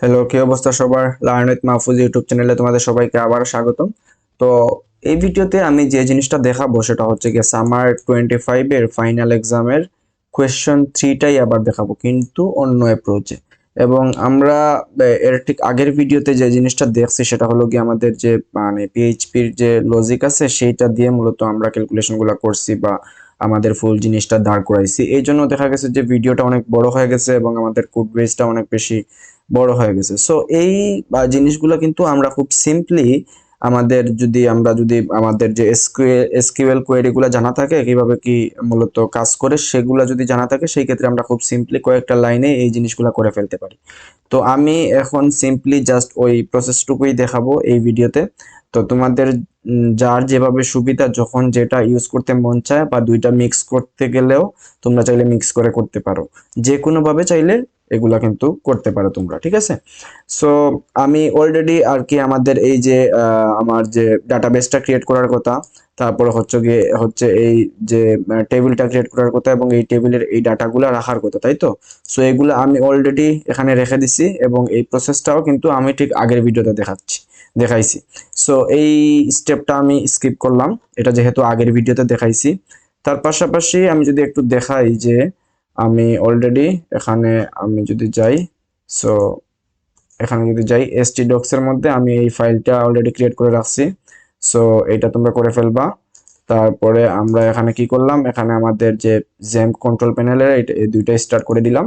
Hello, কি অবস্থা সবার? লার্ন উইথ মাহফুজ ইউটিউব চ্যানেলে তোমাদের সবাইকে আবার স্বাগতম। তো এই ভিডিওতে আমি যে জিনিসটা দেখাবো সেটা হচ্ছে গিয়ে সামার 25 এর ফাইনাল এক্সামের কোয়েশ্চন 3টাই আবার দেখাবো, কিন্তু অন্য অ্যাপ্রোচে। এবং আমরা এর ঠিক আগের ভিডিওতে যে জিনিসটা দেখছি সেটা হলো গিয়ে আমাদের যে মানে পিএইচপির যে লজিক আছে সেইটা দিয়ে মূলত আমরা ক্যালকুলেশনগুলো করছি বা আমাদের ফুল জিনিসটা দাঁড় করাইছি। এই জন্য দেখা গেছে যে ভিডিওটা অনেক বড় হয়ে গেছে এবং আমাদের কোড বেসটা অনেক বেশি বড় হয়ে গেছে। সো এই জিনিসগুলো কিন্তু আমরা খুব সিম্পলি আমরা যদি আমাদের যে এসকিউএল কোয়েরিগুলো জানা থাকে কিভাবে কি মূলত কাজ করে সেগুলো যদি জানা থাকে, সেই ক্ষেত্রে আমরা খুব সিম্পলি কয়েকটা লাইনে এই জিনিসগুলো করে ফেলতে পারি। তো আমি এখন সিম্পলি জাস্ট ওই প্রসেসটুকুই দেখাবো এই ভিডিওতে। তো তোমাদের যার যেভাবে সুবিধা, যখন যেটা ইউজ করতে মন চায় বা দুইটা মিক্স করতে গেলেও তোমরা চাইলে মিক্স করে করতে পারো। যে কোনো ভাবে চাইলে এগুলা কিন্তু করতে পারো তোমরা, ঠিক আছে? সো আমি অলরেডি আর কি আমাদের এই যে আমার যে ডাটাবেসটা ক্রিয়েট করার কথা, তারপর হচ্ছে এই যে টেবিলটা ক্রিয়েট করার কথা এবং এই টেবিলের এই ডাটাগুলো রাখার কথা, তাই তো? সো এগুলো আমি অলরেডি এখানে রেখে দিছি এবং এই প্রসেসটাও কিন্তু আমি ঠিক আগের ভিডিওতে দেখাইছি। সো এই স্টেপটা আমি স্কিপ করলাম, এটা যেহেতু আগের ভিডিওতে দেখাইছি। তার পাশাপাশি আমি যদি একটু দেখাই যে আমি অলরেডি এখানে আমি যদি যাই, সো এখানে যদি যাই এসটি ডক্স এর মধ্যে আমি এই ফাইলটা অলরেডি ক্রিয়েট করে রাখছি। সো এটা তোমরা করে ফেলবা। তারপরে আমরা এখানে কি করলাম, এখানে আমাদের যে জ্যাম্প কন্ট্রোল প্যানেলের এই দুইটা স্টার্ট করে দিলাম।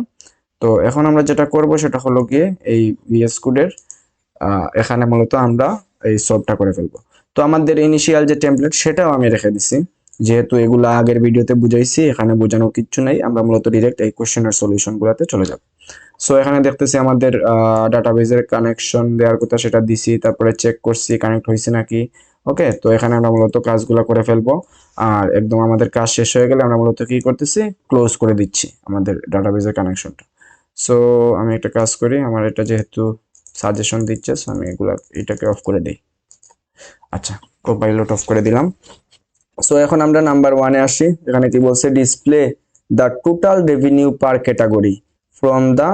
তো এখন আমরা যেটা করব সেটা হলো গিয়ে এই ভিএস কোডের এখানে মূলত আমরা এই সবটা করে ফেলবো। তো আমাদের ইনিশিয়াল যে টেমপ্লেট সেটাও আমি রেখে দিছি, যেহেতু এগুলা আগের ভিডিওতে বুঝাইছি, এখানে বোঝানোর কিচ্ছু নাই, আমরা মূলত ডিরেক্ট এই কোশ্চেনের সলিউশন গুলাতে চলে যাব। সো এখানে দেখতেছি আমাদের ডাটাবেজের কানেকশন দেওয়ার কথা, সেটা দিছি, তারপরে চেক করছি কানেক্ট হয়েছে নাকি। ওকে, তো এখানে আমরা মূলত কাজগুলো করে ফেলবো। আর একদম আমাদের কাজ শেষ হয়ে গেলে আমরা মূলত কি করতেছি, ক্লোজ করে দিচ্ছি আমাদের ডাটাবেজের কানেকশনটা। সো আমি একটা কাজ করি, আমার এটা যেহেতু সাজেশন দিচ্ছে, সো আমি এটাকে অফ করে দিই। আচ্ছা, কোপাইলট অফ করে দিলাম। সো এখন আমরা নাম্বার ওয়ানে আসি। এখানে কি বলছে, display the total revenue per category from the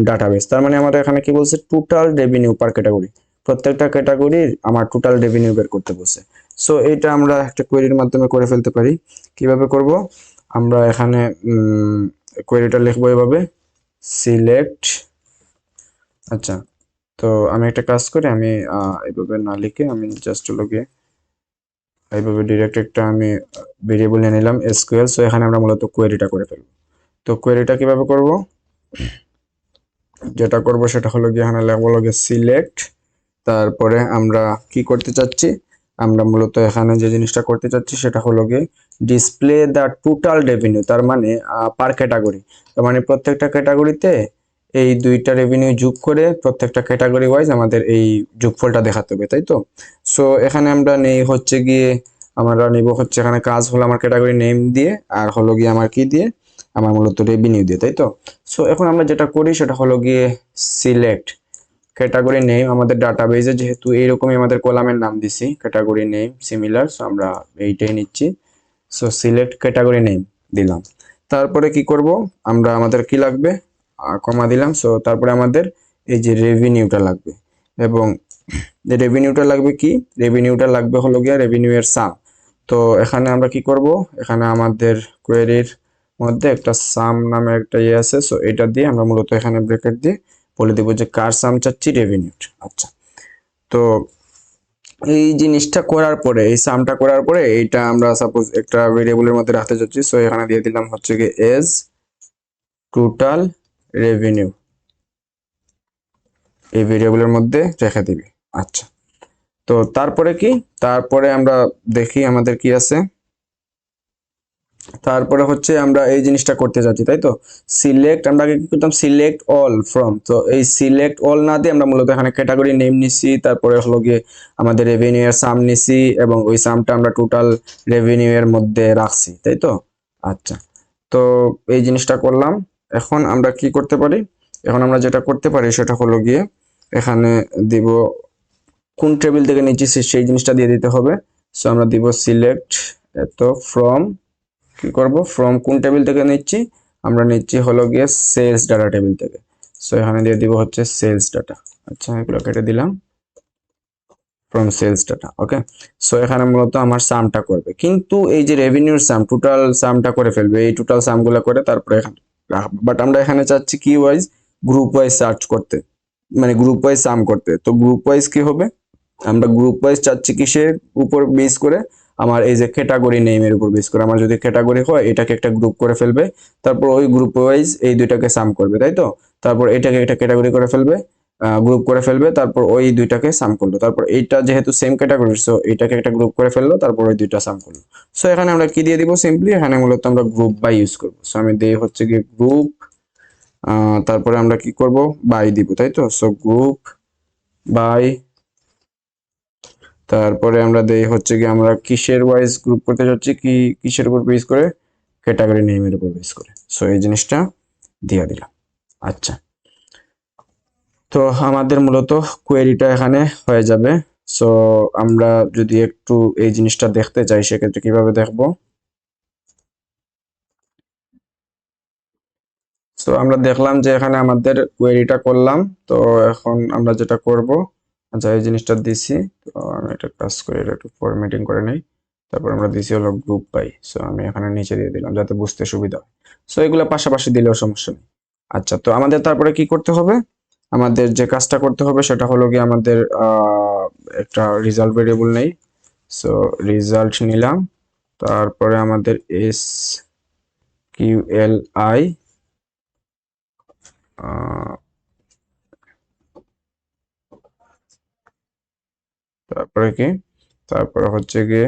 database. তার মানে আমাদের এখানে কি বলছে, টোটাল রেভিনিউ পার ক্যাটাগরি, প্রত্যেকটা ক্যাটাগরির আমার টোটাল রেভিনিউ বের করতে বলছে। সো এটা আমরা একটা কোয়েরির মাধ্যমে করে ফেলতে পারি। কিভাবে করব, আমরা এখানে কোয়েরিটা লিখবো এভাবে, সিলেক্ট। আচ্ছা, তো আমি একটা কাজ করি, আমি এইভাবে না লিখে আমি জাস্ট লগে এইভাবে ডিরেক্ট একটা আমি ভেরিয়েবল নিয়ে নিলাম এসকিউএল। সো এখানে আমরা মূলত কোয়েরিটা করে ফেলবো। তো কোয়েরিটা কিভাবে করব, যেটা করব সেটা হলো গিয়ে এখানে লিখবো লগে সিলেক্ট। তারপরে আমরা কি করতে চাচ্ছি, আমরা মূলত এখানে যে জিনিসটা করতে চাচ্ছি সেটা হলো গিয়ে ডিসপ্লে দ্য টোটাল রেভিনিউ, তার মানে পার ক্যাটাগরি। তার মানে প্রত্যেকটা ক্যাটাগরিতে এই দুইটা রেভিনিউ যোগ করে প্রত্যেকটা ক্যাটাগরি ওয়াইজ আমাদের এই যোগফলটা দেখাতে হবে, তাই তো? সো এখানে আমরা নেই হচ্ছে গিয়ে, আমরা নিব হচ্ছে এখানে কাজ হলো আমার ক্যাটাগরি নেম দিয়ে, আর হলো গিয়ে আমার কি দিয়ে, আমার মূলত রেভিনিউ দিয়ে, তাই তো? সো এখন আমরা যেটা করি সেটা হলো গিয়ে সিলেক্ট ক্যাটাগরি নেম। আমাদের ডাটাবেজে যেহেতু এইরকমই আমাদের কলামের নাম দিছি, ক্যাটাগরি নেম সিমিলার, সো আমরা এইটাই নিচ্ছি। সো সিলেক্ট ক্যাটাগরি নেম দিলাম। তারপরে কি করব, আমরা আমাদের কি লাগবে, কমা দিলাম। সো তারপরে আমাদের এই যে রেভিনিউটা লাগবে, এবং রেভিনিউটা লাগবে কি, রেভিনিউটা লাগবে হলো গিয়া রেভিনিউ এর সাম। তো এখানে আমরা কি করব, এখানে আমাদের কোয়েরির মধ্যে একটা সাম নামে একটা ইয়ে আছে। সো এটা দিয়ে আমরা মূলত এখানে ব্র্যাকেট দিয়ে বলে দেবো যে কার সাম চাচ্ছি, রেভিনিউ। আচ্ছা, তো এই জিনিসটা করার পরে, এই সামটা করার পরে এইটা আমরা সাপোজ একটা ভেরিয়েবলের মধ্যে রাখতে চাচ্ছি। সো এখানে দিয়ে দিলাম হচ্ছে কি এজ টোটাল রেভিনিউ, এই ভেরিয়েবলের মধ্যে রেখে দিবি। আচ্ছা, তো তারপরে কি, তারপরে আমরা দেখি আমাদের কি আছে। তারপরে হচ্ছে আমরা এই জিনিসটা করতে যাচ্ছি, তাই তো? সিলেক্ট, আমরা আগে কি করতাম, সিলেক্ট অল ফ্রম। তো এই সিলেক্ট অল না দিয়ে আমরা মূলত এখানে ক্যাটাগরি নেম নিছি, তারপরে হলো গিয়ে আমাদের রেভিনিউ এর সাম নিছি এবং ওই সামটা আমরা টোটাল রেভিনিউ এর মধ্যে রাখছি, তাই তো? আচ্ছা, তো এই জিনিসটা করলাম। এখন আমরা কি করতে পারি, এখন আমরা যেটা করতে পারি সেটা হলো গিয়ে এখানে দিব কোন টেবিল থেকে নিচ্ছি সেই জিনিসটা দিয়ে দিতে হবে। সো আমরা দিব সিলেক্ট এত ফ্রম, কি করব, ফ্রম কোন টেবিল থেকে নিচ্ছি, আমরা নিচ্ছি হলো গিয়ে সেলস ডাটা টেবিল থেকে। সো এখানে দিয়ে দিব হচ্ছে সেলস ডাটা। আচ্ছা, এগুলো কেটে দিলাম, from sales data. Okay, so এখানে মূলত আমার সামটা করবে, কিন্তু এই যে রেভিনিউর সাম, টোটাল সামটা করে ফেলবে, এই টোটাল সামগুলো করে তারপরে এখানে রাখবে। বাট আমরা এখানে চাচ্ছি কি ওয়াইজ, গ্রুপ ওয়াইজ সার্চ করতে, মানে গ্রুপ ওয়াইজ সাম করতে। তো গ্রুপ ওয়াইজ কি হবে, আমরা গ্রুপ ওয়াইজ চাচ্ছি কিসের উপর বেস করে, আমার এই যে ক্যাটাগরি নেমের উপর বেস করে। আমার যদি ক্যাটাগরি হয়, এটাকে একটা গ্রুপ করে ফেলবে, তারপর ওই গ্রুপ ওয়াইজ এই দুইটাকে সাম করবে, তাই তো। তারপর এটাকে একটা ক্যাটাগরি করে ফেলবে, গ্রুপ করে ফেলবে, তারপর ওই দুইটাকে সাম করলো, তারপর এইটা যেহেতু সেম ক্যাটাগরি, সো এটাকে একটা গ্রুপ করে ফেললো, তারপর ওই দুইটা সাম করলো। সো এখানে আমরা কি দিয়ে দিব, সিম্পলি এখানে মূলত আমরা গ্রুপ বাই ইউজ করবো। সো আমি দিই হচ্ছে কি গ্রুপ, তারপরে আমরা কি করব, বাই দিব, তাই তো। সো গ্রুপ বাই, তারপরে আমরা দেই হচ্ছে কি আমরা কিসের ওয়াইজ গ্রুপ করতে যাচ্ছি, কি কিসের উপর বেস করে, ক্যাটাগরি নেমের উপর বেস করে। সো এই জিনিসটা দিয়ে দিলাম। আচ্ছা, তো আমাদের মূলত কোয়েরিটা এখানে হয়ে যাবে। সো আমরা যদি একটু এই জিনিসটা দেখতে চাই, সেক্ষেত্রে কিভাবে দেখবো। সো আমরা দেখলাম যে এখানে আমাদের কোয়েরিটা করলাম। তো এখন আমরা যেটা করব, আচ্ছা এই জিনিসটা দিছি, তো আমি এটা কাজ করে এটা একটু ফরম্যাটিং করে নেই। তারপর আমরা দিছি হলো গ্রুপ বাই। সো আমি এখানে নিচে দিয়ে দিলাম যাতে বুঝতে সুবিধা হয়। সো এগুলো পাশাপাশি দিলেও সমস্যা নেই। আচ্ছা, তো আমাদের তারপরে কি করতে হবে, আমাদের যে কাজটা করতে হবে সেটা হলো কি আমাদের একটা রেজাল্ট ভেরিয়েবল নেই। সো রেজাল্ট নিলাম, তারপরে আমাদের এস কিউ এল আই, তারপরে কি, তারপরে হচ্ছে গিয়ে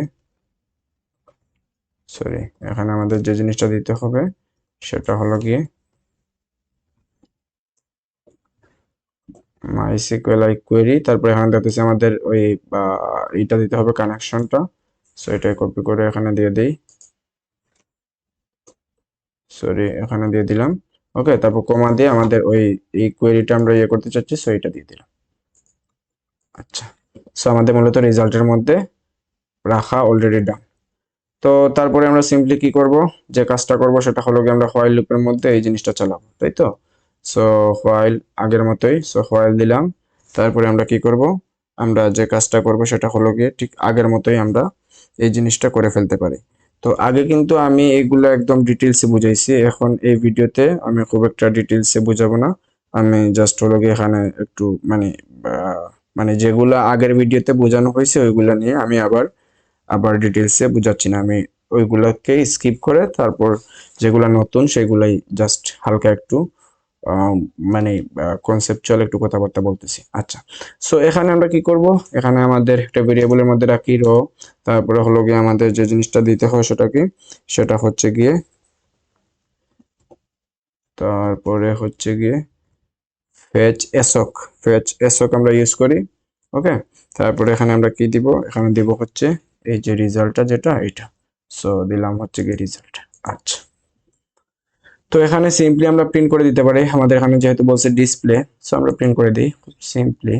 সরি, এখানে আমাদের যে জিনিসটা দিতে হবে সেটা হলো গিয়ে মাইসিকুএল কোয়েরি। তারপরে এখানে দেখতেছি আমাদের ওই এইটা দিতে হবে, কানেকশনটা। সো এটাই কপি করে এখানে দিয়ে দিই, সরি এখানে দিয়ে দিলাম। ওকে, তারপর কমা দিয়ে আমাদের ওই এই কোয়েরিটা আমরা ইয়ে করতে চাচ্ছি, সো এটা দিয়ে দিলাম। আচ্ছা, সো আমাদের মূলত রেজাল্টের মধ্যে রাখা অলরেডি ডান। তো তারপরে আমরা সিম্পলি কি করব, যে কাজটা করব সেটা হলো কি আমরা হোয়াইল লুপের মধ্যে এই জিনিসটা চালাবো, তাই তো। সো হোয়াইল আগের মতোই, সো হোয়াইল দিলাম, তারপরে আমরা কি করব, আমরা যে কাজটা করব সেটা হলো গিয়ে ঠিক আগের মতোই আমরা এই জিনিসটা করে ফেলতে পারি। তো আগে কিন্তু আমি এগুলো একদম ডিটেলসে বুঝাইছি, এখন এই ভিডিওতে আমি খুব একটা ডিটেলসে বুঝাবো না। আমি জাস্ট হলো গিয়ে এখানে একটু মানে মানে যেগুলা আগের ভিডিওতে বোঝানো হয়েছে ওইগুলা নিয়ে আমি আবার আবার ডিটেলসে বুঝাচ্ছি না, আমি ওইগুলোকে স্কিপ করে তারপর যেগুলা নতুন সেগুলাই জাস্ট হালকা একটু মানে কনসেপচুয়াল একটু কথাবার্তা বলতেছি। আচ্ছা, সো এখানে আমরা কি করব, এখানে আমাদের একটা ভেরিয়েবলের মধ্যে রাখি রো, তারপরে হলো গিয়ে আমাদের যে জিনিসটা দিতে হয় সেটা কি, সেটা হচ্ছে গিয়ে, তারপরে হচ্ছে গিয়ে ফেচ এসক, ফেচ এসক আমরা ইউজ করি। ওকে, তারপরে এখানে আমরা কি দিব, এখানে দিব হচ্ছে এই যে রেজাল্টটা যেটা এটা। সো দিলাম হচ্ছে গিয়ে রেজাল্ট। আচ্ছা, তো এখানে সিম্পলি আমরা প্রিন্ট করে দিতে পারি, আমাদের এখানে যেহেতু বলছে ডিসপ্লে, সো আমরা প্রিন্ট করে দিই সিম্পলি।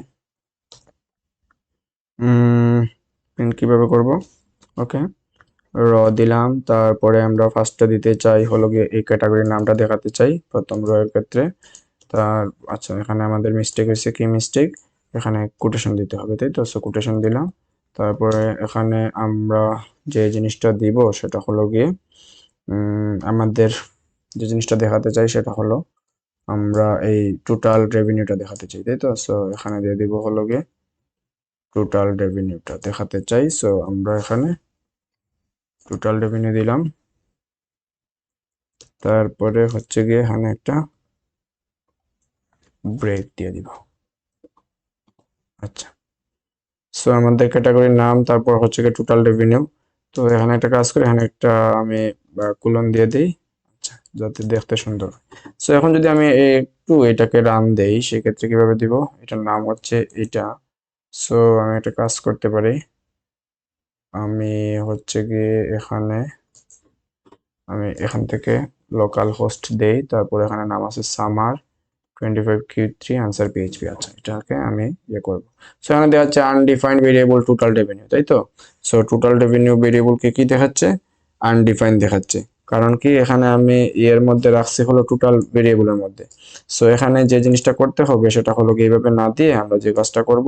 প্রিন্ট কিভাবে করব, ওকে, র দিলাম, তারপরে আমরা ফার্স্টটা দিতে চাই হলো গিয়ে এই ক্যাটাগরির নামটা দেখাতে চাই প্রথম রো এর ক্ষেত্রে। তার আচ্ছা, এখানে আমাদের মিস্টেক হয়েছে, কি মিস্টেক, এখানে কোটেশন দিতে হবে, তাই তো। সো কোটেশন দিলাম, তারপরে এখানে আমরা যে জিনিসটা দিব সেটা হলো গিয়ে আমাদের যে জিনিসটা দেখাতে চাই সেটা হলো আমরা এই টোটাল রেভিনিউটা দেখাতে চাই, তাই তো। সো এখানে দিয়ে দিব হলো গিয়ে টোটাল রেভিনিউটা দেখাতে চাই। সো আমরা এখানে টোটাল রেভিনিউ দিলাম, তারপরে হচ্ছে গিয়ে এখানে একটা ব্রেক দিয়ে দিব। আচ্ছা, সো আমাদের ক্যাটাগরির নাম, তারপর হচ্ছে গিয়ে টোটাল রেভিনিউ। তো এখানে একটা কাজ করে এখানে একটা আমি কোলন দিয়ে দিই, আচ্ছা, যাতে দেখতে সুন্দর। সো এখন যদি আমি একটু এটাকে রান দেই, সেক্ষেত্রে কিভাবে দিব, এটার নাম হচ্ছে এটা। সো আমি একটা কাজ করতে পারি, আমি হচ্ছে গিয়ে এখানে আমি এখান থেকে লোকাল হোস্ট দেই, তারপর এখানে নাম আছে সামার 25Q3 আনসার পিএইচপি। আচ্ছা, এটাকে আমি ইয়ে করবো। সো এখানে দেখা যাচ্ছে আনডিফাইন্ড ভেরিয়েবল টোটাল রেভিনিউ, তাই তো। সো টোটাল রেভিনিউ ভেরিয়েবলকে কি দেখাচ্ছে, আনডিফাইন্ড দেখাচ্ছে। কারণ কি এখানে আমি এর মধ্যে রাখছি হলো টোটাল ভেরিয়েবলের মধ্যে। সো এখানে যে জিনিসটা করতে হবে সেটা হলো কি এইভাবে না দিয়ে আমরা যে কাজটা করব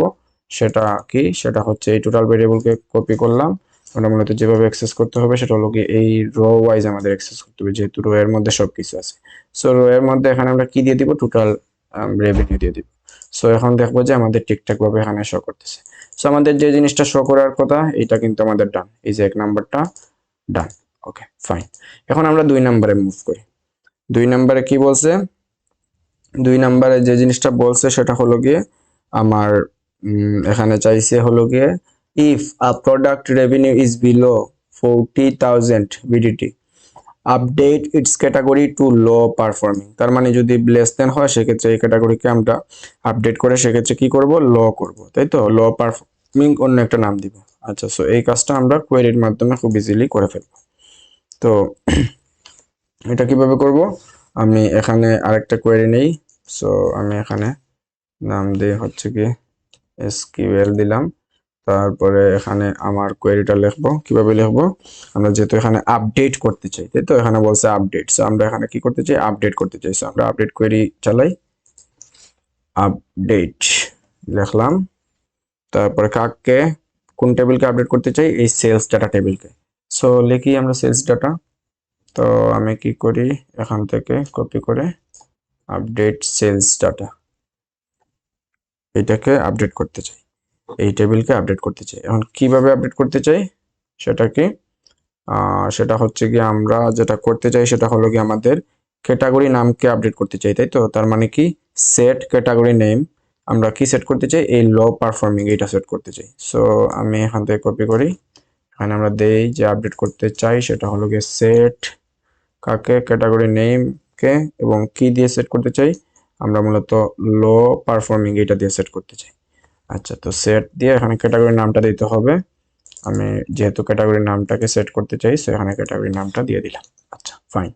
সেটা কি, সেটা হচ্ছে এই টোটাল ভেরিয়েবলকে কপি করলাম। আমরা মূলত যেভাবে অ্যাক্সেস করতে হবে সেটা হলো কি এই রো ওয়াইজ আমাদের অ্যাক্সেস করতে হবে, যেহেতু রো এর মধ্যে সবকিছু আছে। সো রো এর মধ্যে এখানে আমরা কি দিয়ে দিব, টোটাল রেভিনিউ দিয়ে দিব। সো এখন দেখবো যে আমাদের ঠিকঠাক ভাবে এখানে শো করতেছে। সো আমাদের যে জিনিসটা শো করার কথা এটা কিন্তু আমাদের ডান, এই যে 1 নাম্বারটা ডান। Okay fine. এখন আমরা 2 নম্বরে মুভ করি। 2 নম্বরে কি বলছে, 2 নম্বরে যে জিনিসটা বলছে সেটা হলো গিয়ে আমার এখানে চাইছে হলো গিয়ে if a product revenue is below 40,000 BDT update its category to low performing. তার মানে যদি লেস দেন হয় সেক্ষেত্রে এই ক্যাটাগরিকে আমরা আপডেট করে সেক্ষেত্রে কি করব, লো করব, তাই তো, লো পারফর্মিং অন্য একটা নাম দিব। আচ্ছা, সো এই কাজটা আমরা কোয়েরির মাধ্যমে খুব ইজিলি করে ফেলবো। তো এটা কিভাবে করব, আমি এখানে আরেকটা কোয়েরি নেই। সো আমি এখানে নাম দিয়ে হচ্ছে কি এসকিউএল দিলাম, তারপরে এখানে আমার কোয়েরিটা লিখবো। কিভাবে লিখবো, আমরা যেহেতু এখানে আপডেট করতে চাই, তাই তো, এখানে বলছে আপডেট, সো আমরা এখানে কি করতে চাই, আপডেট করতে চাই। সো আমরা আপডেট কোয়েরি চালাই, আপডেট লিখলাম, তারপরে কাকে, কোন টেবিলকে আপডেট করতে চাই, এই সেলস ডাটা টেবিলকে। সো লিখি আমরা সেলস ডাটা। তো আমি কি করি, এখান থেকে কপি করে আপডেট সেলস ডাটা, এটাকে আপডেট করতে চাই, এই টেবিলকে আপডেট করতে চাই। এখন কিভাবে আপডেট করতে চাই সেটা কি, সেটা হচ্ছে কি আমরা যেটা করতে চাই সেটা হলো কি আমাদের ক্যাটাগরি নামকে আপডেট করতে চাই, তাই তো। তার মানে কি সেট ক্যাটাগরি নেম, আমরা কি সেট করতে চাই, এই লো পারফর্মিং এটা সেট করতে চাই। সো আমি এখান থেকে কপি করি, এখানে আমরা দেই যে আপডেট করতে চাই সেটা হলো গিয়ে সেট কাকে, ক্যাটাগরি নেম কে, এবং কি দিয়ে সেট করতে চাই, আমরা মূলত লো পারফর্মিং এটা দিয়ে সেট করতে চাই। আচ্ছা, তো সেট দিয়ে এখানে ক্যাটাগরি নামটা দিতে হবে। আমি যেহেতু ক্যাটাগরি নামটাকে সেট করতে চাই সো এখানে ক্যাটাগরি নামটা দিয়ে দিলাম। আচ্ছা ফাইন।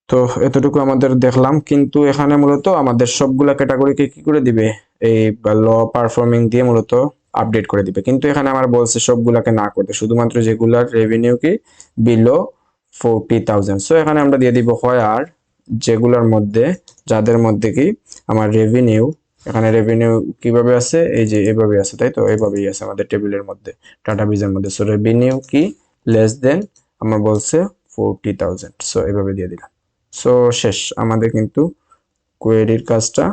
তো এতটুকু আমাদের দেখলাম, কিন্তু এখানে মূলত আমাদের সবগুলা ক্যাটাগরিকে কি করে দিবে, এই লো পারফর্মিং দিয়ে মূলত আপডেট করে দিবে। কিন্তু এখানে আমার বলছে সবগুলাকে না করতে, শুধুমাত্র যেগুলার রেভিনিউ কি বিলো 40,000। সো এখানে আমরা দিয়ে দিব হয় আর যেগুলার মধ্যে, যাদের মধ্যে কি আমার রেভিনিউ, এখানে রেভিনিউ কিভাবে আছে, এই যে এভাবে আছে, তাই তো, এইভাবেই আছে আমাদের টেবিলের মধ্যে, ডাটাবেজের মধ্যে। সো রেভিনিউ কি লেস দেন আমার বলছে 40,000, সো এভাবে দিয়ে দিলাম। সো শেষ, আমাদের কিন্তু কোয়েরির কাজটা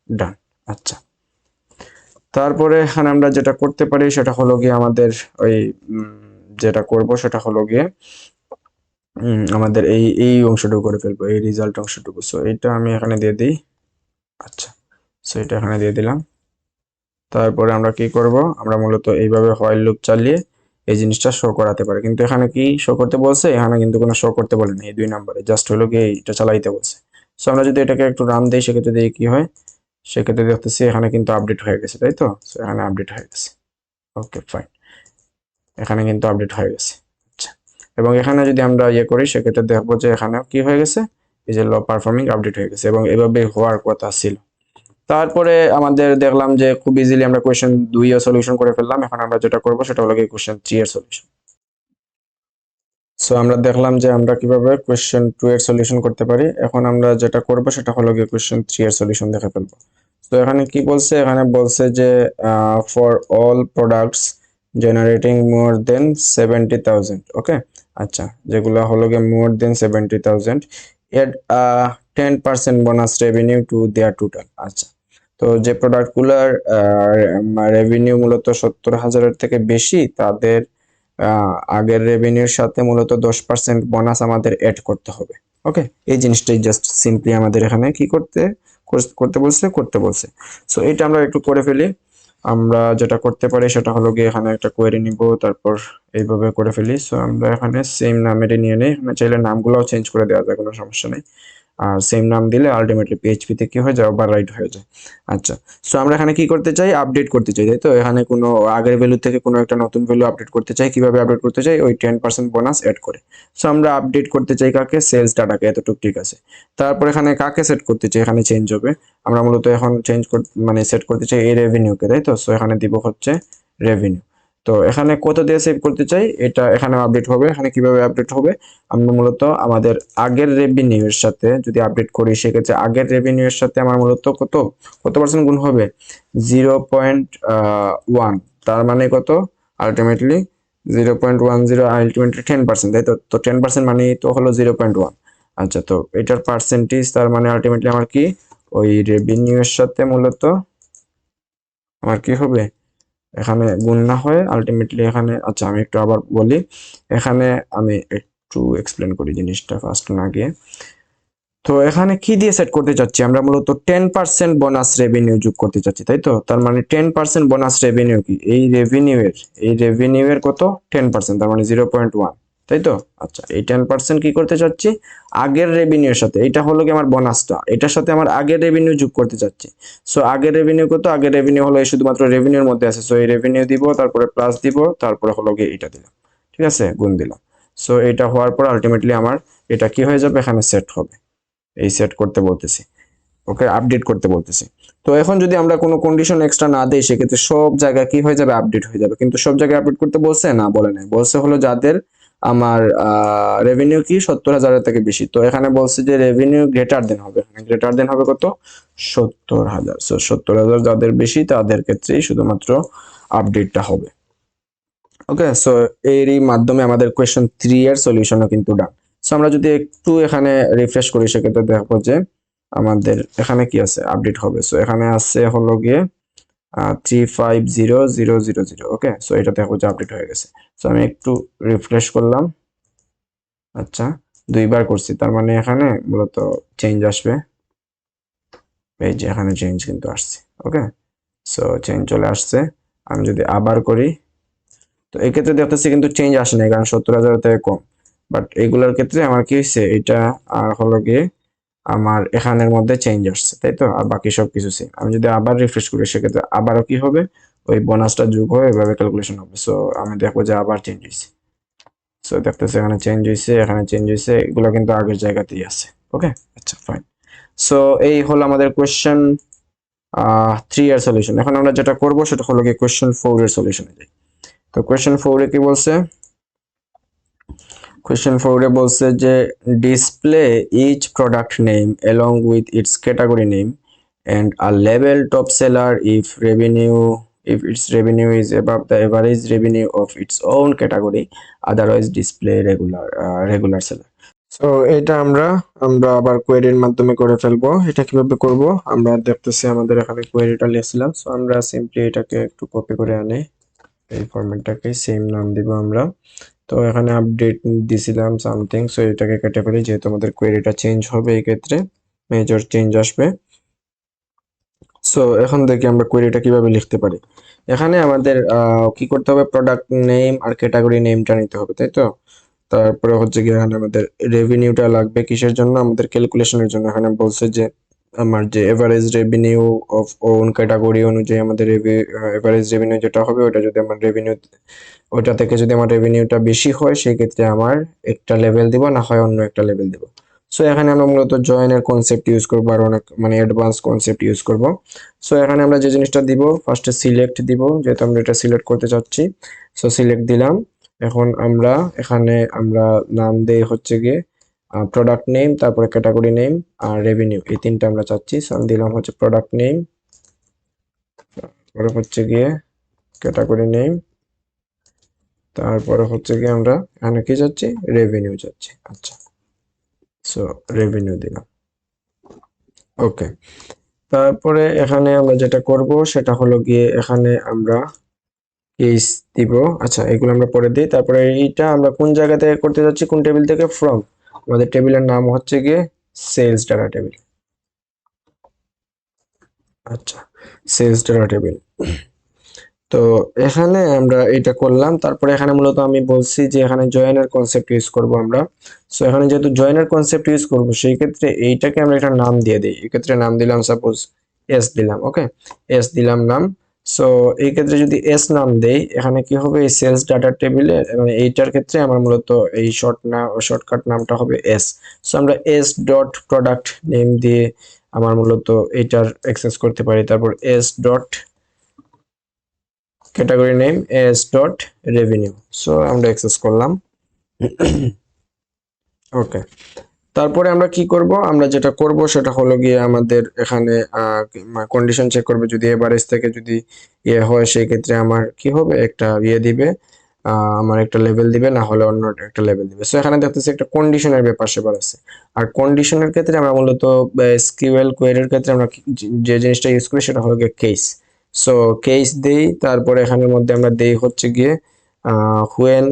ডান। আচ্ছা, তারপরে এখানে আমরা যেটা করতে পারি সেটা হলো গিয়ে আমাদের ওই যেটা করব সেটা হলো গিয়ে আমাদের এই এই অংশটুকু করে ফেলবো, এই রেজাল্ট অংশটুকু। সো এটা আমি এখানে দিয়ে দিই। আচ্ছা, সো এটা এখানে দিয়ে দিলাম। তারপরে আমরা কি করব, আমরা মূলত এইভাবে হোয়াইল লুপ চালিয়ে এই জিনিসটা শো করাতে পারি। কিন্তু এখানে কি শো করতে বলছে, এখানে কিন্তু কোনো শো করতে বলেনি, এই 2 নম্বরে জাস্ট হলো কি এটা চালাইতে বলছে। সো আমরা যদি এটাকে একটু রান দিই সেক্ষেত্রে দেখি কি হয়, সেক্ষেত্রে দেখতেছি এখানে কিন্তু আপডেট হয়ে গেছে, তাই তো। সো এখানে আপডেট হয়ে গেছে। ওকে ফাইন, এখানে কিন্তু আপডেট হয়ে গেছে। আচ্ছা, এবং এখানে যদি আমরা ইয়ে করি সেক্ষেত্রে দেখবো যে এখানেও কি হয়ে গেছে, এই যে লো পারফর্মিং আপডেট হয়ে গেছে, এবং এভাবে হওয়ার কথা ছিল। তারপরে আমাদের দেখলাম যে খুব ইজিলি আমরা কোয়েশ্চেন 2 এর সলিউশন করে ফেললাম। এখন আমরা যেটা করব সেটা হলো কোয়েশ্চেন 3 এর সলিউশন। সো আমরা দেখলাম যে আমরা কিভাবে কোয়েশ্চেন 2 এর সলিউশন করতে পারি। এখন আমরা যেটা করব সেটা হলো কোয়েশ্চেন 3 এর সলিউশন দেখে ফেলবো। তো এখানে কি বলছে, এখানে বলছে যে for all products generating more than 70,000। Okay, আচ্ছা, যেগুলো হলো more than 70,000 add 10% bonus revenue to their total. আচ্ছা, তো যে প্রোডাক্টগুলোর রেভিনিউ মূলত 70,000-এর থেকে বেশি, তাদের আগের রেভিনিউর সাথে মূলত 10% বোনাস আমাদের অ্যাড করতে হবে। ওকে, এই জিনিসটাই জাস্ট সিম্পলি আমাদের এখানে কি করতে করতে বলছে। সো এটা আমরা একটু করে ফেলি। আমরা যেটা করতে পারি সেটা হলো গিয়ে এখানে একটা কোয়েরি নিব, তারপর এইভাবে করে ফেলি। সো আমরা এখানে সেম নামেরই নিয়ে নিই, এখানে চাইলে নামগুলোও চেঞ্জ করে দেওয়া যায়, কোনো সমস্যা নেই। আর সেম নাম দিলে আলটিমেটলি পিএইচপি তে কি হয়ে যায়, ওভাররাইট হয়ে যায়। আচ্ছা, সো আমরা এখানে কি করতে চাই, আপডেট করতে চাই, তাই তো। এখানে কোনো আগের ভ্যালু থেকে কোনো একটা নতুন ভ্যালু আপডেট করতে চাই। কিভাবে আপডেট করতে চাই, ওই 10% বোনাস অ্যাড করে। সো আমরা আপডেট করতে চাই কাকে, সেলস ডাটাকে, এতটুকু ঠিক আছে। তারপর এখানে কাকে সেট করতে চাই, এখানে চেঞ্জ হবে। আমরা মূলত এখন চেঞ্জ মানে সেট করতে চাই এই রেভিনিউকে, তাই তো। সো এখানে দিব হচ্ছে রেভিনিউ। তো এখানে কত দিয়ে সেভ করতে চাই, এটা এখানে আপডেট হবে। এখানে কিভাবে আপডেট হবে, আমরা মূলত আমাদের আগের রেভিনিউ এর সাথে যদি আপডেট করি, সেক্ষেত্রে আগের রেভিনিউ এর সাথে আমার মূলত কত কত পার্সেন্ট গুণ হবে, 0.1। তার মানে কত, আলটিমেটলি 0.10, আলটিমেটলি 10%, তাই তো? তো 10% মানে তো হলো 0.1। আচ্ছা, তো এটার পার্সেন্টেজ তার মানে আলটিমেটলি আমার কি, ওই রেভিনিউ এর সাথে মূলত আমার কি হবে, এখানে গুণ না হয় আলটিমেটলি এখানে। আচ্ছা, আমি একটু আবার বলি, এখানে আমি একটু এক্সপ্লেন করি জিনিসটা ফার্স্ট না গিয়ে। তো এখানে কি দিয়ে সেট করতে চাচ্ছি, আমরা মূলত 10% বোনাস রেভিনিউ যোগ করতে চাচ্ছি, তাই তো? তার মানে 10% বোনাস রেভিনিউ কি, এই রেভিনিউ এর কত, 10%, তার মানে 0.1, তাই তো? আচ্ছা, এই 10% কি করতে চাচ্ছি, আগের রেভিনিউর সাথে, এটা হলো কি আমার বোনাসটা, এটার সাথে আমার আগের রেভিনিউ যোগ করতে চাচ্ছি। সো আগের রেভিনিউ কত, আগের রেভিনিউ হলো এই শুধুমাত্র রেভিনিউর মধ্যে আছে, সো এই রেভিনিউ দিব, তারপরে প্লাস দিব, তারপরে হলো গিয়ে এটা দিলাম, ঠিক আছে, গুণ দিলাম। সো এটা হওয়ার পর আলটিমেটলি আমার এটা কি হয়ে যাবে, এখানে সেট হবে। এই সেট করতে বলতেছি, ওকে, আপডেট করতে বলতেছি। তো এখন যদি আমরা কোনো কন্ডিশন এক্সট্রা না দেই, সেক্ষেত্রে সব জায়গায় কি হয়ে যাবে, আপডেট হয়ে যাবে। কিন্তু সব জায়গায় আপডেট করতে বলছে না, বলে নাই, বলছে হলো যাদের আমার রেভিনিউ কি 70,000 থেকে বেশি। তো এখানে বলছে যে রেভিনিউ গ্রেটার দেন হবে, এখানে গ্রেটার দেন হবে কত, 70,000। সো 70,000 যাদের বেশি তাদের ক্ষেত্রেই শুধুমাত্র আপডেটটা হবে। ওকে, সো এরই মাধ্যমে আমাদের কোয়েশ্চেন 3 এর সলিউশনও কিন্তু ডান। সো আমরা যদি একটু এখানে রিফ্রেশ করি, সেক্ষেত্রে দেখবো যে আমাদের এখানে কি আছে, আপডেট হবে। সো এখানে আছে হলো গিয়ে 350000। ওকে, সো এটা দেখো যে আপডেট হয়ে গেছে। সো আমি একটু রিফ্রেশ করলাম। আচ্ছা, দুইবার করছি, তার মানে এখানে মূলত চেঞ্জ আসবে। এই যে এখানে চেঞ্জ কিন্তু আসছে। ওকে, সো চেঞ্জ চলে আসছে। আমি যদি আবার করি, তো এই ক্ষেত্রে দেখতেছি কিন্তু চেঞ্জ আসে নাই, কারণ 70,000 থেকে কম। বাট এগুলোর ক্ষেত্রে আমার কি হয়েছে, এটা আর হলো গিয়ে আমার এখানের মধ্যে চেঞ্জ আসছে, তাই তো? আর বাকি সব কিছু সেম। আমি যদি আবার রিফ্রেশ করি, সেক্ষেত্রে আবারও কি হবে, ওই বোনাসটা যোগ হয়ে এভাবে ক্যালকুলেশন হবে। সো আমি দেখবো যে আবার চেঞ্জ হয়েছে। সো দেখতেছি এখানে চেঞ্জ হয়েছে, এখানে চেঞ্জ হয়েছে, এগুলো কিন্তু আগের জায়গাতেই আছে। ওকে, আচ্ছা, ফাইন। সো এই হলো আমাদের কোয়েশ্চেন 3 এর সলিউশন। এখন আমরা যেটা করব সেটা হলো গিয়ে কোয়েশ্চেন 4 এর সলিউশনে যাই। তো কোয়েশ্চেন 4 এ কি বলছে, কোয়েশ্চেন 4 এ বলছে যে display each product name along with its category name and a label top seller if its revenue is above the average revenue of its own category, otherwise display regular seller. So এটা আমরা আবার কোয়েরির মাধ্যমে করে ফেলবো। এটা কিভাবে করব, আমরা দেখতেছি আমাদের এখানে কোয়েরিটা লিখছিলাম। সো আমরা সিম্পলি এটাকে একটু কপি করে আনি, এই ফরম্যাটটাকে সেম নাম দিব আমরা। তো এখানে আপডেট দিছিলাম সামথিং, সো এটাকে কেটে ফেলি, যেহেতু আমাদের কোয়েরিটা চেঞ্জ হবে, এই ক্ষেত্রে মেজর চেঞ্জ আসবে। সো এখন দেখি আমরা কোয়েরিটা কিভাবে লিখতে পারি। এখানে আমাদের কি করতে হবে, প্রোডাক্ট নেম আর ক্যাটাগরি নেমটা নিতে হবে, তাই তো? তারপরে হচ্ছে কি, এখানে আমাদের রেভিনিউটা লাগবে কিসের জন্য, আমাদের ক্যালকুলেশনের জন্য। এখানে বলছে যে আমার যে average revenue of on category অনুযায়ী আমাদের এভারেজ রেভিনিউ যেটা হবে, ওটা যদি আমার রেভিনিউ, ওটা থেকে যদি আমার রেভিনিউটা বেশি হয়, সেই ক্ষেত্রে আমার একটা লেভেল দিব, না হয় অন্য একটা লেভেল দিব। সো এখানে আমরা মূলত জয়েনের কনসেপ্ট ইউজ করবো, আর অনেক মানে অ্যাডভান্স কনসেপ্ট ইউজ করব। সো এখানে আমরা যে জিনিসটা দিব, ফার্স্টে সিলেক্ট দিব, যেহেতু আমরা এটা সিলেক্ট করতে চাচ্ছি। সো সিলেক্ট দিলাম। এখন আমরা এখানে নাম দেই হচ্ছে গিয়ে প্রোডাক্ট নেম, তারপরে ক্যাটাগরি নেম আর রেভিনিউ, এই তিনটা আমরা চাচ্ছি। সো আমি দিলাম হচ্ছে প্রোডাক্ট নেম, তারপরে হচ্ছে গিয়ে ক্যাটাগরি নেম, তারপরে হচ্ছে গিয়ে আমরা এখানে কি চাচ্ছি, রেভিনিউ চাচ্ছি। আচ্ছা, সো রেভিনিউ দিলাম। ওকে, তারপরে এখানে আমরা যেটা করব সেটা হলো গিয়ে এখানে আমরা কেস দিব। আচ্ছা, এগুলো আমরা পরে দিই। তারপরে এইটা আমরা কোন জায়গা থেকে করতে যাচ্ছি, কোন টেবিল থেকে, ফ্রম, আমাদের টেবিলের নাম হচ্ছে গিয়ে সেলস ডাটা টেবিল। আচ্ছা, সেলস ডাটা টেবিল। তো এখানে আমরা এটা করলাম। তারপরে এখানে মূলত আমি বলছি যে এখানে জয়েনের কনসেপ্ট ইউজ করব আমরা। সো এখানে যেহেতু জয়েনের কনসেপ্ট ইউজ করব, সেই ক্ষেত্রে এইটাকে আমরা একটা নাম দিয়ে দিই। এই ক্ষেত্রে নাম দিলাম সাপোজ এস দিলাম। ওকে, এস দিলাম নাম। সো এই ক্ষেত্রে যদি এস নাম দেই, এখানে কি হবে, এই সেলস ডাটা টেবিলে মানে এইটার ক্ষেত্রে আমার মূলত এই শর্টকাট নামটা হবে এস। সো আমরা এস ডট প্রোডাক্ট নেম দিয়ে আমার মূলত এইটার অ্যাক্সেস করতে পারি। তারপর S dot category name S dot revenue. So আমরা অ্যাক্সেস করলাম। ওকে, তারপরে আমরা কি করব, আমরা যেটা করব সেটা হলো গিয়ে আমাদের এখানে কন্ডিশন চেক করবে, যদি এভারেজ থেকে যদি ইয়ে হয় সেই ক্ষেত্রে আমার কি হবে, একটা ইয়ে দিবে, আমার একটা লেভেল দিবে, না হলে অন্য একটা লেভেল দিবে। সো এখানে দেখতেছি একটা কন্ডিশনের ব্যাপার সেবার আছে। আর কন্ডিশনের ক্ষেত্রে আমরা মূলত এসকিউএল কোয়েরির ক্ষেত্রে আমরা যে জিনিসটা ইউজ করি সেটা হলো গিয়ে কেস। সো কেস দেই, তারপরে এখানের মধ্যে আমরা দেই হচ্ছে গিয়ে হুয়েন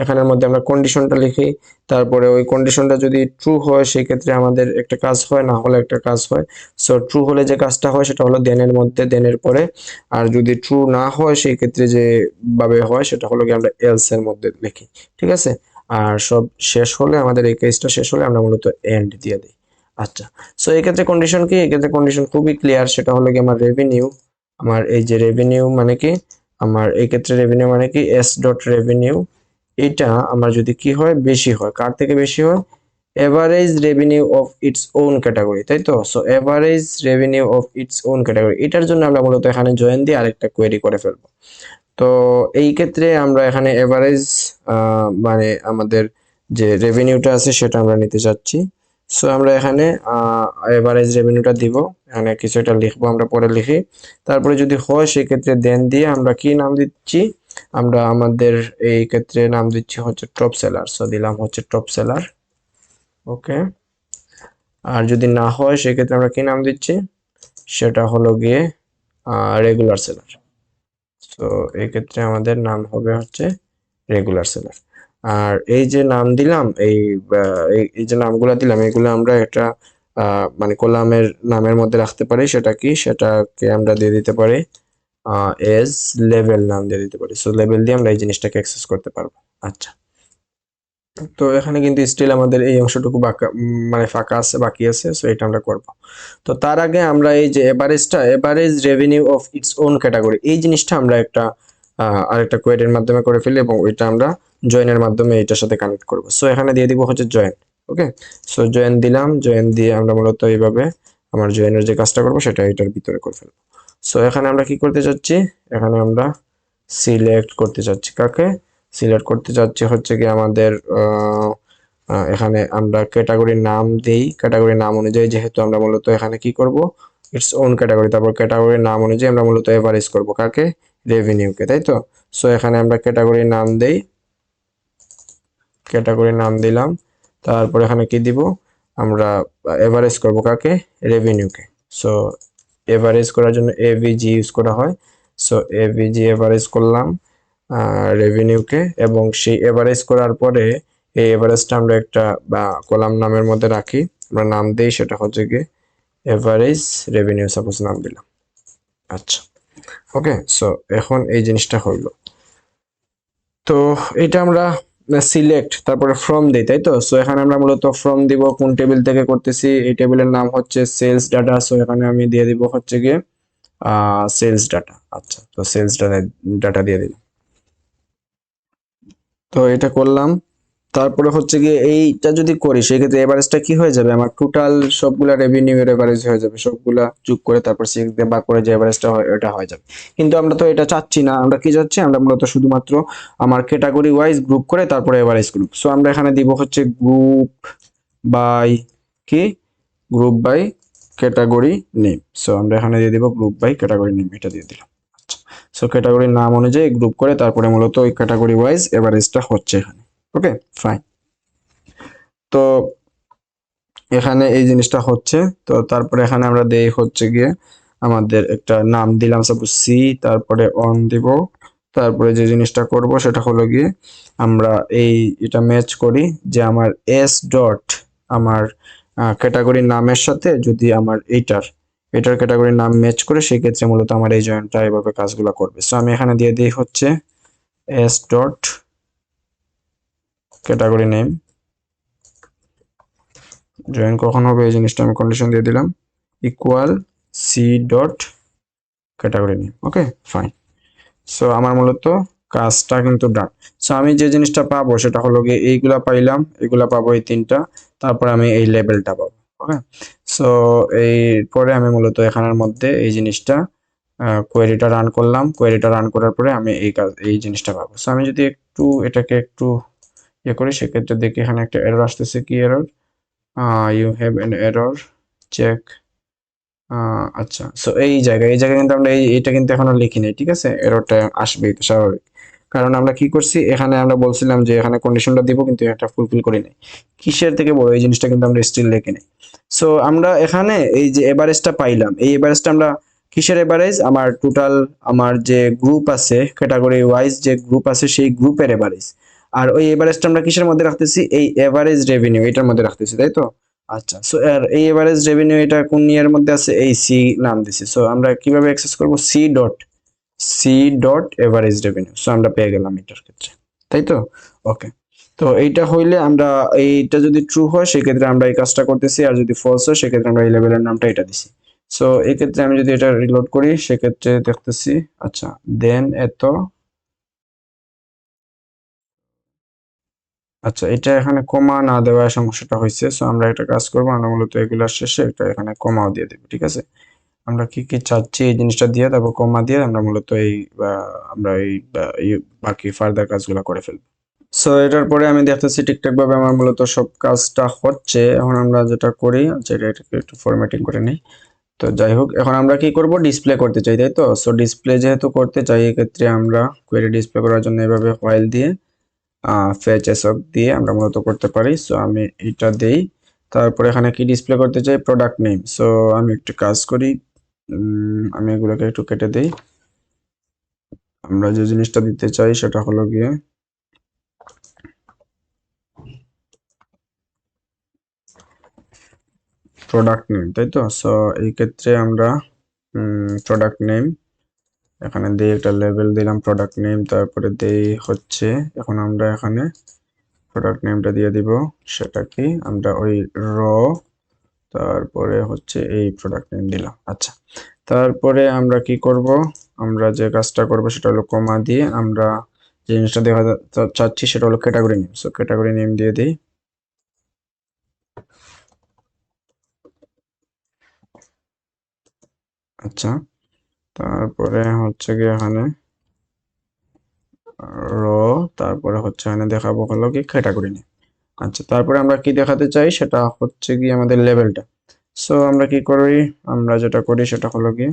এখানের মধ্যে আমরা কন্ডিশনটা লিখি। তারপরে ওই কন্ডিশনটা যদি ট্রু হয় সেই ক্ষেত্রে আমাদের একটা কাজ হয়, না হলে একটা কাজ হয়। সো ট্রু হলে যে কাজটা হয় সেটা হলো দেনের মধ্যে, দেনের পরে। আর যদি ট্রু না হয় সেই ক্ষেত্রে যে ভাবে হয় সেটা হলো কি আমরা এলস এর মধ্যে লিখি। ঠিক আছে, আর সব শেষ হলে, আমাদের এই কেসটা শেষ হলে আমরা মূলত এন্ড দিয়ে দিই। আচ্ছা, সো এই ক্ষেত্রে কন্ডিশন কি, এই ক্ষেত্রে কন্ডিশন খুবই ক্লিয়ার, সেটা হলো কি আমার রেভিনিউ, আমার এই যে রেভিনিউ মানে কি, আমার এই ক্ষেত্রে রেভিনিউ মানে কি এস ডট রেভিনিউ, এটা আমার যদি কি হয়, বেশি হয়, কার থেকে বেশি হয়, average revenue of its own category, তাই তো। So average revenue of its own category, এটার জন্য আমরা মূলত এখানে জয়েন দিয়ে আরেকটা কোয়েরি করে ফেলবো। তো এই ক্ষেত্রে আমরা এখানে এভারেজ মানে আমাদের যে রেভিনিউটা আছে সেটা আমরা নিতে চাচ্ছি। সো আমরা এখানে এভারেজ রেভিনিউটা দিব, এখানে কিছু একটা লিখবো, আমরা পরে লিখি। তারপরে যদি হয় সেক্ষেত্রে দেন দিয়ে আমরা কি নাম দিচ্ছি, আমরা আমাদের এই ক্ষেত্রে নাম দিচ্ছি হচ্ছে টপ সেলার। সো দিলাম হচ্ছে টপ সেলার। ওকে, আর যদি না হয় সেক্ষেত্রে আমরা কি নাম দিচ্ছি, সেটা হলো গিয়ে রেগুলার সেলার। সো এই ক্ষেত্রে আমাদের নাম হবে হচ্ছে রেগুলার সেলার। আর এই যে নাম দিলাম, এই যে নামগুলো দিলাম, এগুলো আমরা একটা মানে কলামের নামের মধ্যে রাখতে পারি, সেটা কি, সেটাকে আমরা দিয়ে দিতে পারি এজ লেভেল নাম দিয়ে দিতে পারি। সো লেভেল দিয়ে আমরা এই জিনিসটাকে অ্যাক্সেস করতে পারবো। আচ্ছা, তো এখানে কিন্তু স্টিল আমাদের এই অংশটুকু মানে ফাঁকা আছে, বাকি আছে। সো এটা আমরা করব। তো তার আগে আমরা এই যে average revenue of its own category, এই জিনিসটা আমরা একটা আরেকটা কোয়েরির মাধ্যমে করে ফেলি, এবং ওইটা আমরা জয়েনের মাধ্যমে এটার সাথে কানেক্ট করব। সো এখানে দিয়ে দিব হচ্ছে জয়েন। ওকে, সো জয়েন দিলাম, জয়েন দিয়ে আমরা মূলত এইভাবে আমার জয়েনের যে কাজটা করব সেটা এটার ভিতরে করে ফেলবো। সো এখানে আমরা কি করতে চাচ্ছি, এখানে আমরা সিলেক্ট করতে চাচ্ছি, কাকে সিলেক্ট করতে চাচ্ছি হচ্ছে কি আমাদের এখানে আমরা ক্যাটাগরির নাম দেই, ক্যাটাগরির নাম অনুযায়ী, যেহেতু আমরা মূলত এখানে কি করব, ইটস ওন ক্যাটাগরি, তারপর ক্যাটাগরির নাম অনুযায়ী আমরা মূলত এভারেজ করব কাকে, রেভিনিউকে, তাই তো। সো এখানে আমরা ক্যাটাগরির নাম দেই, ক্যাটাগরির নাম দিলাম, তারপর এখানে কি দিব, আমরা এভারেজ করব কাকে, রেভিনিউকে। সো এভারেজ করার জন্য এভিজি ইউজ করা হয়। সো এভিজি এভারেজ করলাম রেভিনিউকে, এবং সেই এভারেজ করার পরে এই এভারেজটা আমরা একটা কলাম নামের মধ্যে রাখি, আমরা নাম দেই, সেটা হচ্ছে গিয়ে এভারেজ রেভিনিউ সাপোজ নাম দিলাম। আচ্ছা, ওকে, সো এখন এই জিনিসটা হইলো। তো এটা আমরা সিলেক্ট তারপরে ফ্রম দিই, তাই তো। সো এখানে আমরা মূলত ফ্রম দিব, কোন টেবিল থেকে করতেছি, এই টেবিলের নাম হচ্ছে সেলস ডাটা। সো এখানে আমি দিয়ে দিব হচ্ছে গিয়ে সেলস ডাটা। আচ্ছা, তো সেলস ডাটা দিয়ে দিলাম। তো এটা করলাম, তারপরে হচ্ছে গিয়ে এইটা যদি করি সেক্ষেত্রে এভারেজটা কি হয়ে যাবে, আমার টোটাল সবগুলা রেভিনিউ এর এভারেজ হয়ে যাবে, সবগুলা যোগ করে তারপর সিক্স দিয়ে ভাগ করে যে এভারেজটা হয় ওটা হয়ে যাবে। কিন্তু আমরা তো এটা চাচ্ছি না, আমরা কি চাচ্ছি, আমরা মূলত শুধুমাত্র আমার ক্যাটাগরি ওয়াইজ গ্রুপ করে তারপরে এভারেজ গ্রুপ। সো আমরা এখানে দিব হচ্ছে গ্রুপ বাই কি, group by category name. So আমরা এখানে দিয়ে দিব গ্রুপ বাই ক্যাটাগরি নেম, এটা দিয়ে দিলাম। আচ্ছা, সো ক্যাটাগরির নাম অনুযায়ী গ্রুপ করে তারপরে মূলত ওই ক্যাটাগরি ওয়াইজ এভারেজটা হচ্ছে এখানে। ওকে, ফাইন। তো এখানে এই জিনিসটা হচ্ছে, তো তারপরে এখানে আমরা দেই হচ্ছে গিয়ে আমাদের একটা নাম দিলাম সাপোজ সি, তারপরে অন দিব। তারপরে যে জিনিসটা করব সেটা হলো গিয়ে আমরা এটা ম্যাচ করি, যে আমার এস ডট আমার ক্যাটাগরির নামের সাথে যদি আমার এটার ক্যাটাগরির নাম ম্যাচ করে সেই ক্ষেত্রে মূলত আমার এই জয়েন্টটা এভাবে কাজগুলো করবে। সো আমি এখানে দিয়ে দিই হচ্ছে S dot category name, join কখন হবে এই জিনিসটা আমি কন্ডিশন দিয়ে দিলাম, equal C dot category name. Okay, fine. So আমার মূলত কাজটা কিন্তু ডান। সো আমি যে জিনিসটা পাবো সেটা হলো গিয়ে এইগুলা পাইলাম, এগুলা পাবো এই তিনটা, তারপর আমি এই লেভেলটা পাবো। ওকে, সো এই পরে আমি মূলত এখানের মধ্যে এই জিনিসটা কোয়েরিটা রান করলাম, কোয়েরিটা রান করার পরে আমি এই জিনিসটা পাবো। সো আমি যদি একটু এটাকে একটু ইয়ে করি, সেক্ষেত্রে দেখি এখানে একটা এরর আসতেছে। কি error? You have an error, check. আচ্ছা, সো এই জায়গায় কিন্তু আমরা এইটা কিন্তু এখনো লিখি নাই, ঠিক আছে? এররটা আসবেই তো, স্বাভাবিক। কারণ আমরা কি করছি, এখানে আমরা বলছিলাম যে এখানে কন্ডিশনটা দিব, কিন্তু এটা ফুলফিল করি নাই। কিসের থেকে বড়, এই জিনিসটা কিন্তু আমরা স্টিল লিখি নাই। সো আমরা এখানে এই যে এভারেজটা পাইলাম, এই এভারেজটা আমরা কিসের এভারেজ? আমার টোটাল, আমার যে গ্রুপ আছে, ক্যাটাগরি ওয়াইজ যে গ্রুপ আছে, সেই গ্রুপের এভারেজ। আর ওই এভারেজটা আমরা কিসের মধ্যে রাখতেছি? এই এভারেজ রেভিনিউ এটার মধ্যে রাখতেছি, তাই তো? আচ্ছা, সো এর এই এভারেজ রেভিনিউ এটা কোন ইয়ার মধ্যে আছে? এই সি নাম দিছি। সো আমরা কিভাবে অ্যাক্সেস করব? C dot average revenue. So আমরা পেয়ে গেলাম এটার ক্ষেত্রে, তাই তো? ওকে। তো এইটা হইলে আমরা, এইটা যদি ট্রু হয় সেক্ষেত্রে আমরা এই কাজটা করতেছি, আর যদি ফলস হয় সেক্ষেত্রে আমরা এই লেভেলের নামটা এটা দিছি। সো এই ক্ষেত্রে আমি যদি এটা রিলোড করি সেক্ষেত্রে দেখতেছি, আচ্ছা, দেন এত, আচ্ছা, এটা এখানে কমা না দেওয়ার সমস্যাটা হয়েছে। সো আমরা একটা কাজ করবো, আমরা মূলত এগুলার শেষে এটা এখানে কমাও দিয়ে দেবো, ঠিক আছে? আমরা কি কি চাচ্ছি এই জিনিসটা দিয়ে, তারপর কমা দিয়ে আমরা মূলত আমরা এই বাকি ফার্দার কাজগুলো করে ফেলবো। সো এটার পরে আমি দেখতেছি ঠিকঠাক ভাবে আমার মূলত সব কাজটা হচ্ছে। এখন আমরা যেটা করি, আচ্ছা, এটাকে একটু ফরম্যাটিং করে নিই। তো যাই হোক, এখন আমরা কি করব? ডিসপ্লে করতে চাই, তাই তো? সো ডিসপ্লে যেহেতু করতে চাই, এক্ষেত্রে আমরা কোয়েরি ডিসপ্লে করার জন্য এভাবে হোয়াইল দিয়ে ফেচ এসক দিয়ে আমরা মূলত করতে পারি। সো আমি এটা দেই, তারপরে এখানে কি ডিসপ্লে করতে চাই? Product name. সো আমি একটু কাজ করি, আমি এগুলোকে একটু কেটে দেই। আমরা যে জিনিসটা দিতে চাই সেটা হলো গিয়ে প্রোডাক্ট নেম, তাই তো? সো এই ক্ষেত্রে আমরা প্রোডাক্ট নেম এখানে দিয়ে একটা লেবেল দিলাম প্রোডাক্ট নেম, তারপরে দেই হচ্ছে, এখন আমরা এখানে প্রোডাক্ট নেমটা দিয়ে দিব। সেটা কি? আমরা ওই র, তারপরে হচ্ছে এই প্রোডাক্ট নেম দিলাম। আচ্ছা, তারপরে আমরা কি করব? আমরা যে কাজটা করব সেটা হলো কমা দিয়ে আমরা যে জিনিসটা দেখা চাচ্ছি সেটা হলো category name. So category name দিয়ে দিই। আচ্ছা, তারপরে হচ্ছে গিয়ে এখানে র, তারপরে হচ্ছে এখানে দেখাবো হলো কি ক্যাটাগরি নেম। আচ্ছা, তারপরে আমরা কি দেখাতে চাই সেটা হচ্ছে কি আমাদের লেভেলটা। সো আমরা কি করি? আমরা যেটা করি সেটা হলো কি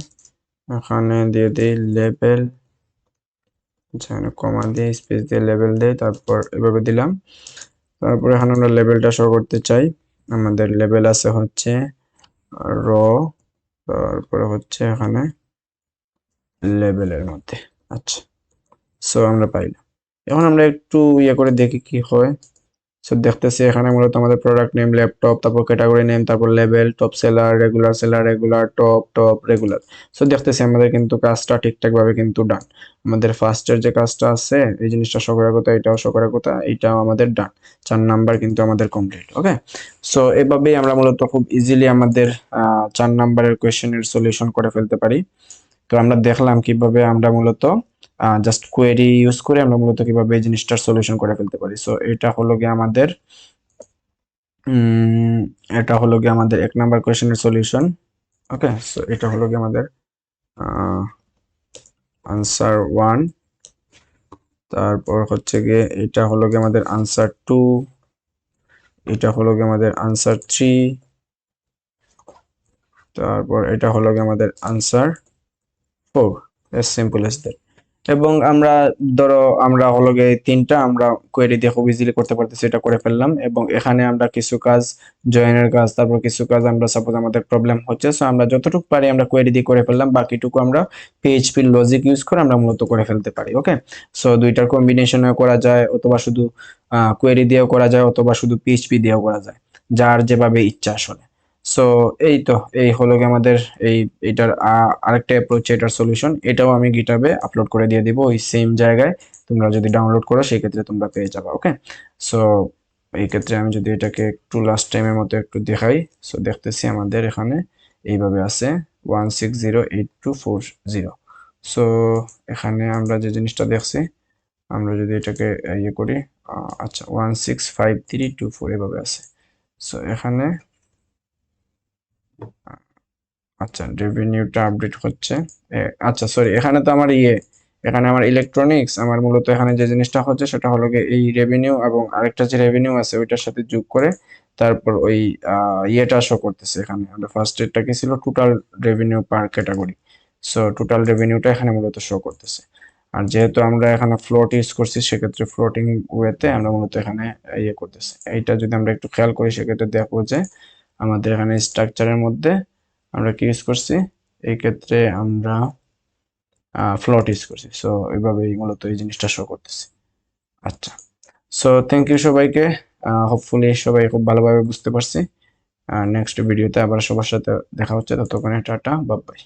এখানে দিয়ে দিই লেভেল, এখানে কমা দিয়ে স্পেস দিয়ে লেভেল দেই, তারপর এভাবে দিলাম। তারপরে এখানে আমরা লেভেলটা শো করতে চাই। আমাদের লেভেল আছে হচ্ছে র, তারপরে হচ্ছে এখানে লেভেলের মধ্যে। আচ্ছা, সো আমরা পাইলাম। এখন আমরা একটু ইয়ে করে দেখি কি হয়। সো দেখতেছি এখানে মূলত আমাদের প্রোডাক্ট নেম ল্যাপটপ, তারপর ক্যাটাগরি নেম, তারপর level, top seller, seller, regular, top top, regular. So দেখতেছি আমাদের কিন্তু কাজটা ঠিকঠাক ভাবে কিন্তু ডান। আমাদের ফার্স্টের যে কাজটা আছে, এই জিনিসটা শো করার কথা, এটাও শো করার কথা, এটাও আমাদের ডান। 4 নাম্বার কিন্তু আমাদের কমপ্লিট। ওকে। সো এভাবেই আমরা মূলত খুব ইজিলি আমাদের 4 নাম্বারের কোয়েশ্চেনের সলিউশন করে ফেলতে পারি। তো আমরা দেখলাম কিভাবে আমরা মূলত জাস্ট কোয়েরি ইউজ করে আমরা মূলত কিভাবে এই জিনিসটার সলিউশন করে ফেলতে পারি। সো এটা হলো গিয়ে আমাদের উম, এটা হলো গিয়ে আমাদের 1 নাম্বার কোয়েশ্চেনের সলিউশন। ওকে, সো এটা হলো গিয়ে আমাদের আনসার 1। তারপর হচ্ছে গিয়ে এটা হলো গিয়ে আমাদের আনসার 2, এটা হলো গিয়ে আমাদের আনসার 3, তারপর এটা হলো গিয়ে আমাদের answer 4। S simple S that. এবং আমরা ধরো আমরা হলো গিয়ে এই 3টা আমরা কোয়েরি দিয়ে খুব ইজিলি করতে পারতেছি, এটা করে ফেললাম। এবং এখানে আমরা কিছু কাজ, জয়েনের কাজ, তারপর কিছু কাজ আমরা সাপোজ আমাদের প্রবলেম হচ্ছে, সো আমরা যতটুকু পারি আমরা কোয়েরি দিয়ে করে ফেললাম, বাকিটুকু আমরা পিএইচপি লজিক ইউজ করে আমরা মূলত করে ফেলতে পারি। ওকে। সো দুইটার কম্বিনেশনে করা যায়, অথবা শুধু কোয়েরি দিয়েও করা যায়, অথবা শুধু পিএইচপি দিয়েও করা যায়, যার যেভাবে ইচ্ছা আসলে। সো এই তো, এই হলো গিয়ে আমাদের এই এটার আরেকটা অ্যাপ্রোচ, এটার সলিউশন। এটাও আমি গিটহাবে আপলোড করে দিয়ে দিব ওই সেম জায়গায়। তোমরা যদি ডাউনলোড করো সেই ক্ষেত্রে তোমরা পেয়ে যাবে। ওকে। সো এই ক্ষেত্রে আমি যদি এটাকে একটু লাস্ট টাইমের মতো একটু দেখাই। সো দেখতেছি আমাদের এখানে এইভাবে আছে 1608240। সো এখানে আমরা যে জিনিসটা দেখছি, আমরা যদি এটাকে ইয়ে করি, আচ্ছা, 1653240 এভাবে আছে। সো এখানে আচ্ছা, রেভিনিউটা আপডেট হচ্ছে। আচ্ছা সরি, এখানে তো আমার এখানে আমার ইলেকট্রনিক্স, আমার মূলত এখানে যে জিনিসটা হচ্ছে সেটা হলো গিয়ে এই রেভিনিউ এবং আরেকটা যে রেভিনিউ আছে ওইটার সাথে যোগ করে তারপর ওই ইয়েটা শো করতেছে। এখানে আমাদের ফার্স্ট এরটা কি ছিল, টোটাল রেভিনিউ পার ক্যাটাগরি। সো টোটাল রেভিনিউটা এখানে মূলত শো করতেছে। আর যেহেতু আমরা এখানে ফ্লোট ইউজ করছি সেক্ষেত্রে ফ্লোটিং ওয়েতে আমরা মূলত এখানে ইয়ে করতেছি। এইটা যদি আমরা একটু খেয়াল করি সেক্ষেত্রে দেখবো যে আমাদের এখানে স্ট্রাকচারের মধ্যে আমরা কি ইউজ করছি, এই ক্ষেত্রে আমরা ফ্লোট ইউজ করছি। সো এইভাবেই মূলত এই জিনিসটা শো করতেছি। আচ্ছা, সো থ্যাংক ইউ সবাইকে। হোপফুলি সবাই খুব ভালোভাবে বুঝতে পারছি। নেক্সট ভিডিওতে আবার সবার সাথে দেখা হচ্ছে, ততক্ষণে টাটা, বাই বাই।